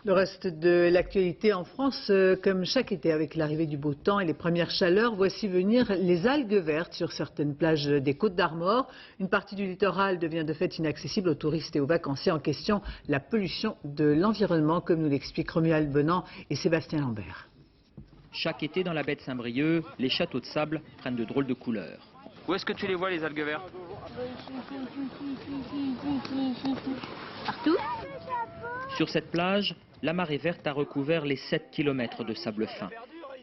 Le reste de l'actualité en France, comme chaque été avec l'arrivée du beau temps et les premières chaleurs, voici venir les algues vertes sur certaines plages des Côtes d'Armor. Une partie du littoral devient de fait inaccessible aux touristes et aux vacanciers. En question, la pollution de l'environnement, comme nous l'expliquent Romuald Bonan et Sébastien Lambert. Chaque été dans la baie de Saint-Brieuc, les châteaux de sable prennent de drôles de couleurs. Où est-ce que tu les vois, les algues vertes? Partout. Sur cette plage, la marée verte a recouvert les 7 km de sable fin.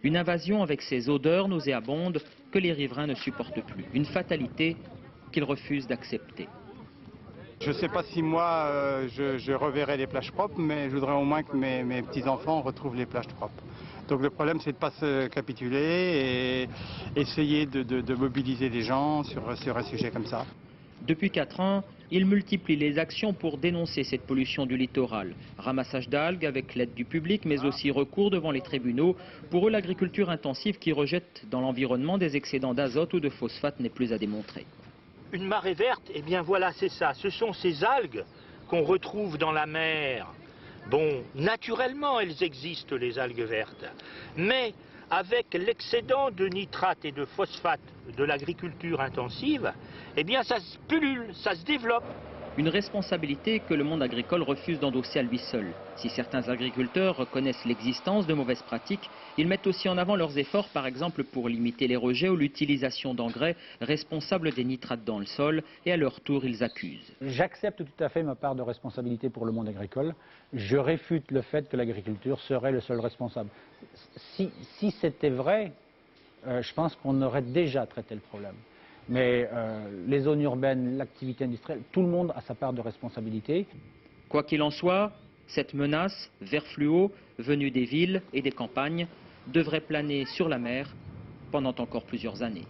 Une invasion avec ces odeurs nauséabondes que les riverains ne supportent plus. Une fatalité qu'ils refusent d'accepter. Je ne sais pas si moi je reverrai les plages propres, mais je voudrais au moins que mes petits-enfants retrouvent les plages propres. Donc le problème, c'est de ne pas se capituler et essayer de mobiliser les gens sur un sujet comme ça. Depuis 4 ans, ils multiplient les actions pour dénoncer cette pollution du littoral. Ramassage d'algues avec l'aide du public, mais aussi recours devant les tribunaux. Pour eux, l'agriculture intensive qui rejette dans l'environnement des excédents d'azote ou de phosphate n'est plus à démontrer. Une marée verte, eh bien voilà, c'est ça. Ce sont ces algues qu'on retrouve dans la mer. Bon, naturellement, elles existent, les algues vertes. Mais avec l'excédent de nitrate et de phosphate de l'agriculture intensive, eh bien ça se pullule, ça se développe. Une responsabilité que le monde agricole refuse d'endosser à lui seul. Si certains agriculteurs reconnaissent l'existence de mauvaises pratiques, ils mettent aussi en avant leurs efforts, par exemple pour limiter les rejets ou l'utilisation d'engrais responsables des nitrates dans le sol, et à leur tour ils accusent. J'accepte tout à fait ma part de responsabilité pour le monde agricole. Je réfute le fait que l'agriculture serait le seul responsable. Si c'était vrai, je pense qu'on aurait déjà traité le problème. Mais les zones urbaines, l'activité industrielle, tout le monde a sa part de responsabilité. Quoi qu'il en soit, cette menace, vert fluo, venue des villes et des campagnes, devrait planer sur la mer pendant encore plusieurs années.